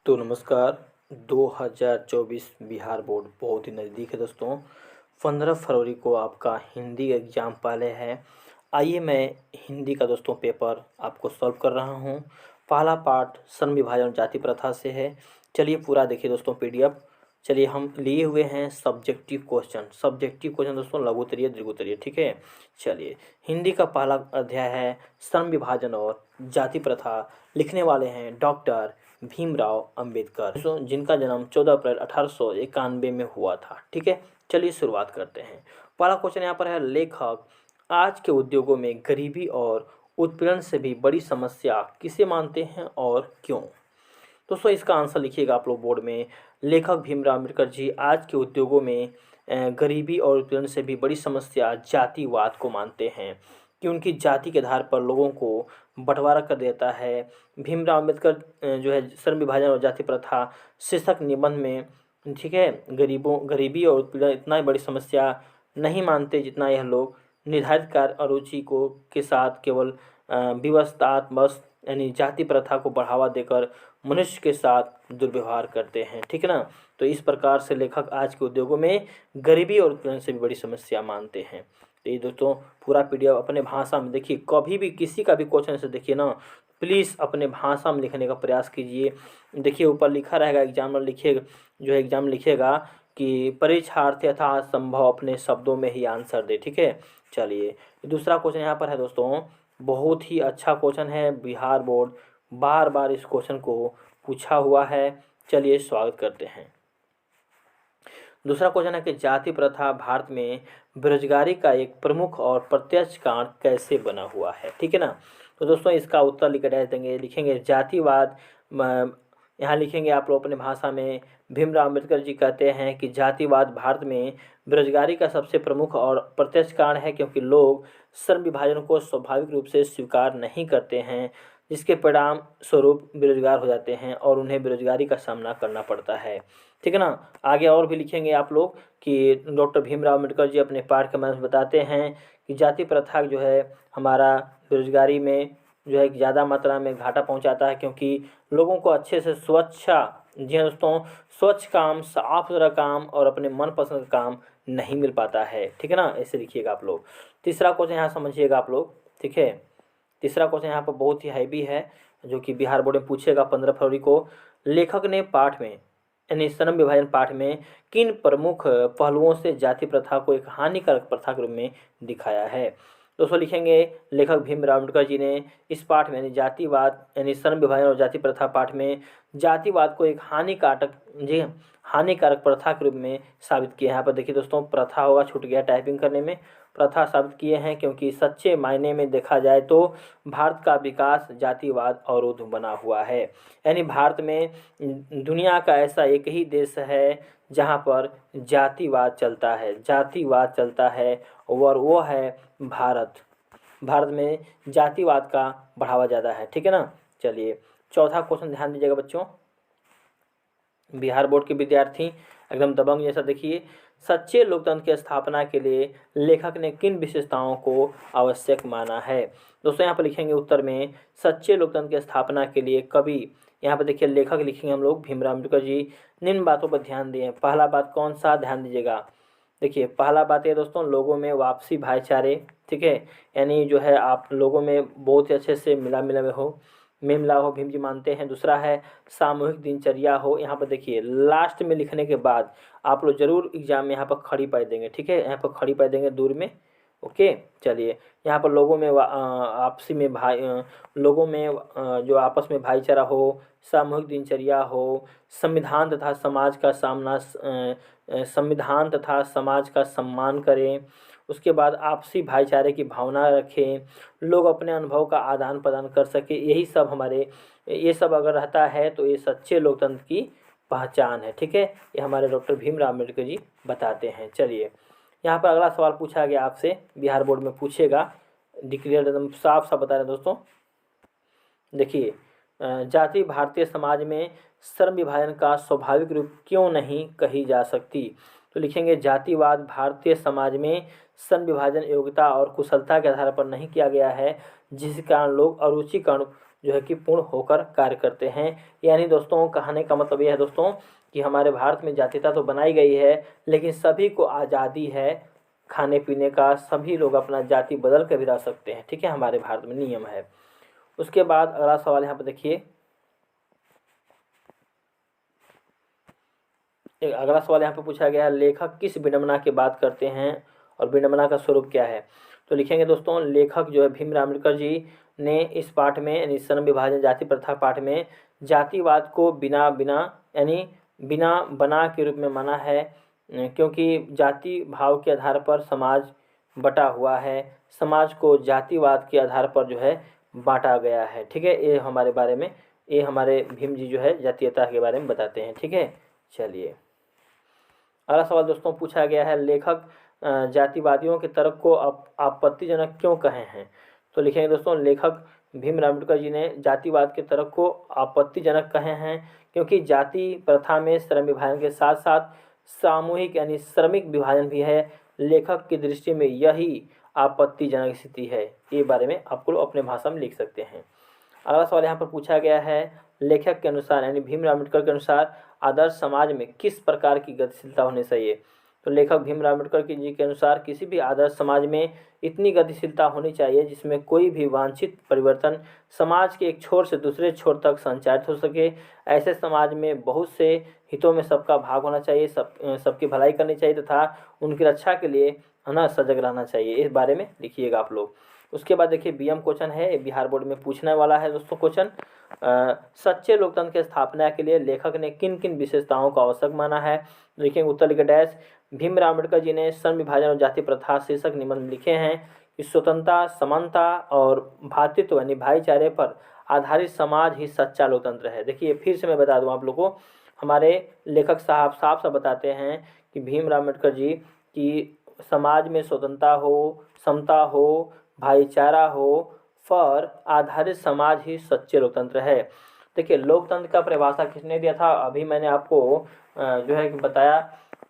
तो नमस्कार। 2024 बिहार बोर्ड बहुत ही नज़दीक है दोस्तों। 15 फरवरी को आपका हिंदी एग्ज़ाम पहले है। आइए मैं हिंदी का दोस्तों पेपर आपको सॉल्व कर रहा हूं। पहला पार्ट श्रम विभाजन और जाति प्रथा से है। चलिए पूरा देखिए दोस्तों पीडीएफ। चलिए हम लिए हुए हैं सब्जेक्टिव क्वेश्चन दोस्तों, लघुत्तरीय दीर्घोत्तरीय, ठीक है। चलिए हिंदी का पहला अध्याय है श्रम विभाजन और जाति प्रथा। लिखने वाले हैं डॉक्टर भीमराव अंबेडकर, जिनका जन्म 14 अप्रैल 1891 में हुआ था, ठीक है। चलिए शुरुआत करते हैं। पहला क्वेश्चन यहाँ पर है, लेखक आज के उद्योगों में गरीबी और उत्पीड़न से भी बड़ी समस्या किसे मानते हैं और क्यों। दोस्तों इसका आंसर लिखिएगा आप लोग बोर्ड में। लेखक भीमराव अम्बेडकर जी आज के उद्योगों में गरीबी और उत्पीड़न से भी बड़ी समस्या जातिवाद को मानते हैं कि उनकी जाति के आधार पर लोगों को बंटवारा कर देता है। भीमराव अम्बेडकर जो है श्रम विभाजन और जाति प्रथा शीर्षक निबंध में, ठीक है, गरीबी और उत्पीड़न इतना बड़ी समस्या नहीं मानते जितना यह लोग निर्धारित कार्य अरुचि को के साथ केवल विवशतावश यानी जाति प्रथा को बढ़ावा देकर मनुष्य के साथ दुर्व्यवहार करते हैं, ठीक है ना। तो इस प्रकार से लेखक आज के उद्योगों में गरीबी और उत्पीड़न से भी बड़ी समस्या मानते हैं। तो ये दोस्तों पूरा पीडीएफ अपने भाषा में देखिए। कभी भी किसी का भी क्वेश्चन से देखिए ना, प्लीज़ अपने भाषा में लिखने का प्रयास कीजिए। देखिए ऊपर लिखा रहेगा, एग्जामिनर लिखिएगा, जो है एग्जाम लिखिएगा कि परीक्षार्थी यथासंभव अपने शब्दों में ही आंसर दे, ठीक है। चलिए दूसरा क्वेश्चन यहाँ पर है दोस्तों, बहुत ही अच्छा क्वेश्चन है। बिहार बोर्ड बार बार इस क्वेश्चन को पूछा हुआ है। चलिए स्वागत करते हैं। दूसरा क्वेश्चन है कि जाति प्रथा भारत में बेरोजगारी का एक प्रमुख और प्रत्यक्ष कारण कैसे बना हुआ है, ठीक है ना। तो दोस्तों इसका उत्तर लिख देंगे, लिखेंगे जातिवाद। यहाँ लिखेंगे आप लोग अपने भाषा में। भीमराव अम्बेडकर जी कहते हैं कि जातिवाद भारत में बेरोजगारी का सबसे प्रमुख और प्रत्यक्ष कारण है, क्योंकि लोग श्रम विभाजन को स्वाभाविक रूप से स्वीकार नहीं करते हैं, जिसके परिणाम स्वरूप बेरोजगार हो जाते हैं और उन्हें बेरोजगारी का सामना करना पड़ता है, ठीक है ना। आगे और भी लिखेंगे आप लोग कि डॉक्टर भीमराव अम्बेडकर जी अपने पाठ के माध्यम से बताते हैं कि जाति प्रथा जो है हमारा बेरोजगारी में जो है ज़्यादा मात्रा में घाटा पहुंचाता है, क्योंकि लोगों को अच्छे से जी हाँ दोस्तों, स्वच्छ काम, साफ सुथरा काम और अपने मनपसंद का काम नहीं मिल पाता है, ठीक है ना। ऐसे लिखिएगा आप लोग। तीसरा क्वेश्चन यहाँ समझिएगा आप लोग, ठीक है। तीसरा क्वेश्चन यहाँ पर बहुत ही हैवी है, जो कि बिहार बोर्ड में पूछेगा 15 फरवरी को। लेखक ने पाठ में यानी श्रम विभाजन पाठ में किन प्रमुख पहलुओं से जाति प्रथा को एक हानिकारक प्रथा के रूप में दिखाया है। दोस्तों लिखेंगे, लेखक भीमराव अम्बेडकर जी ने इस पाठ में यानी जातिवाद यानी श्रम विभाजन और जाति प्रथा पाठ में जातिवाद को एक हानिकारक प्रथा के रूप में साबित किया है। यहाँ पर देखिए दोस्तों, प्रथा होगा, छूट गया टाइपिंग करने में, प्रथा साबित किए हैं, क्योंकि सच्चे मायने में देखा जाए तो भारत का विकास जातिवाद अवरोध बना हुआ है। यानी भारत में दुनिया का ऐसा एक ही देश है जहाँ पर जातिवाद चलता है और वो है भारत। भारत में जातिवाद का बढ़ावा ज़्यादा है, ठीक है ना। चलिए चौथा क्वेश्चन ध्यान दीजिएगा बच्चों। बिहार बोर्ड के विद्यार्थी एकदम दबंग जैसा देखिए, सच्चे लोकतंत्र की स्थापना के लिए लेखक ने किन विशेषताओं को आवश्यक माना है। दोस्तों यहाँ पर लिखेंगे उत्तर में, सच्चे लोकतंत्र की स्थापना के लिए कवि, यहाँ पर देखिए लेखक लिखेंगे हम लोग भीमराव अम्बेडकर जी, निम्न बातों पर ध्यान दिए। पहला बात कौन सा, ध्यान दीजिएगा। देखिए पहला बात है दोस्तों, लोगों में वापसी भाईचारे, ठीक है, यानी जो है आप लोगों में बहुत ही अच्छे से मिला हो भीम जी मानते हैं। दूसरा है सामूहिक दिनचर्या हो। यहाँ पर देखिए लास्ट में लिखने के बाद आप लोग जरूर एग्जाम में यहाँ पर खड़ी पाई देंगे, ठीक है, यहाँ पर खड़ी पाई देंगे दूर में, ओके। चलिए यहाँ पर लोगों में आपसी में जो आपस में भाईचारा हो, सामूहिक दिनचर्या हो, संविधान तथा समाज का सम्मान करें, उसके बाद आपसी भाईचारे की भावना रखें, लोग अपने अनुभव का आदान प्रदान कर सके, ये सब अगर रहता है तो ये सच्चे लोकतंत्र की पहचान है, ठीक है। ये हमारे डॉक्टर भीमराव अम्बेडकर जी बताते हैं। चलिए यहाँ पर अगला सवाल पूछा गया आपसे, बिहार बोर्ड में पूछेगा, डिक्लेयर एकदम साफ साफ बता रहे हैं दोस्तों। देखिए जाति भारतीय समाज में श्रम विभाजन का स्वाभाविक रूप क्यों नहीं कही जा सकती। तो लिखेंगे, जातिवाद भारतीय समाज में श्रम विभाजन योग्यता और कुशलता के आधार पर नहीं किया गया है, जिस कारण लोग अरुचि कारण जो है कि पूर्ण होकर कार्य करते हैं। यानी दोस्तों कहने का मतलब यह है दोस्तों कि हमारे भारत में जातीयता तो बनाई गई है, लेकिन सभी को आज़ादी है खाने पीने का, सभी लोग अपना जाति बदल कर भी रह सकते हैं। ठीक है, हमारे भारत में नियम है। उसके बाद अगला सवाल यहाँ पर देखिए, एक अगला सवाल यहाँ पे पूछा गया है, लेखक किस विडंबना की बात करते हैं और विडंबना का स्वरूप क्या है। तो लिखेंगे दोस्तों, लेखक जो है भीमराव अम्बेडकर जी ने इस पाठ में यानी श्रम विभाजन जाति प्रथा पाठ में जातिवाद को बिना बिना यानी बिना बना के रूप में माना है, क्योंकि जाति भाव के आधार पर समाज बटा हुआ है, समाज को जातिवाद के आधार पर जो है बांटा गया है। ठीक है, ये हमारे बारे में, ये हमारे भीम जी जो है जातीयता के बारे में बताते हैं। ठीक है, चलिए अगला सवाल दोस्तों पूछा गया है, लेखक जातिवादियों के तर्क को आपत्तिजनक क्यों कहे हैं। तो लिखेंगे दोस्तों, लेखक भीमराव अम्बेडकर जी ने जातिवाद के तर्क को आपत्तिजनक कहे हैं, क्योंकि जाति प्रथा में श्रम विभाजन के साथ साथ सामूहिक यानी श्रमिक विभाजन भी है। लेखक की दृष्टि में यही आपत्तिजनक स्थिति है। ये बारे में आप लोग अपने भाषा में लिख सकते हैं। अगला सवाल यहाँ पर पूछा गया है, लेखक के अनुसार यानी भीमराव अम्बेडकर के अनुसार आदर्श समाज में किस प्रकार की गतिशीलता होनी चाहिए। तो लेखक भीमराव अम्बेडकर जी के अनुसार किसी भी आदर्श समाज में इतनी गतिशीलता होनी चाहिए जिसमें कोई भी वांछित परिवर्तन समाज के एक छोर से दूसरे छोर तक संचारित हो सके। ऐसे समाज में बहुत से हितों में सबका भाग होना चाहिए, सबकी भलाई करनी चाहिए तथा उनकी रक्षा के लिए है ना सजग रहना चाहिए। इस बारे में लिखिएगा आप लोग। उसके बाद देखिए बीएम क्वेश्चन है, बिहार बोर्ड में पूछने वाला है दोस्तों क्वेश्चन। सच्चे लोकतंत्र की स्थापना के लिए लेखक ने किन किन विशेषताओं को आवश्यक माना है। देखिए उत्तर लिखे डैश। भीमराव अम्बेडकर जी ने श्रम विभाजन और जाति प्रथा शीर्षक निबंध लिखे हैं कि स्वतंत्रता, समानता और भ्रातृत्व यानी भाईचारे पर आधारित समाज ही सच्चा लोकतंत्र है। देखिए फिर से मैं बता दूं आप लोगों को, हमारे लेखक साहब साफ साफ बताते हैं कि भीमराव अम्बेडकर जी की समाज में स्वतंत्रता हो, समता हो, भाईचारा हो पर आधारित समाज ही सच्चे लोकतंत्र है। देखिए लोकतंत्र का परिभाषा किसने दिया था, अभी मैंने आपको जो है कि बताया,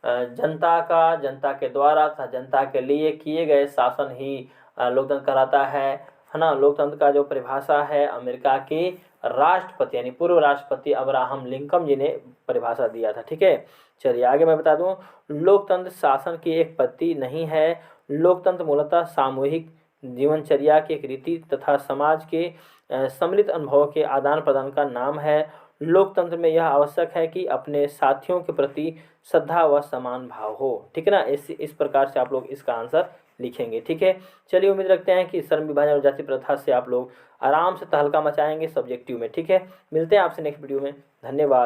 जनता का, जनता के द्वारा तथा जनता के लिए किए गए शासन ही लोकतंत्र कहलाता है ना। लोकतंत्र का जो परिभाषा है अमेरिका के राष्ट्रपति यानी पूर्व राष्ट्रपति अब्राहम लिंकन जी ने परिभाषा दिया था। ठीक है, चलिए आगे मैं बता दूं, लोकतंत्र शासन की एक पद्धति नहीं है। लोकतंत्र मूलतः सामूहिक जीवनचर्या की एक रीति तथा समाज के सम्मिलित अनुभवों के आदान प्रदान का नाम है। लोकतंत्र में यह आवश्यक है कि अपने साथियों के प्रति श्रद्धा व समान भाव हो। ठीक है ना, इस प्रकार से आप लोग इसका आंसर लिखेंगे। ठीक है, चलिए उम्मीद रखते हैं कि श्रम विभाजन और जाति प्रथा से आप लोग आराम से तहलका मचाएंगे सब्जेक्टिव में। ठीक है, मिलते हैं आपसे नेक्स्ट वीडियो में, धन्यवाद।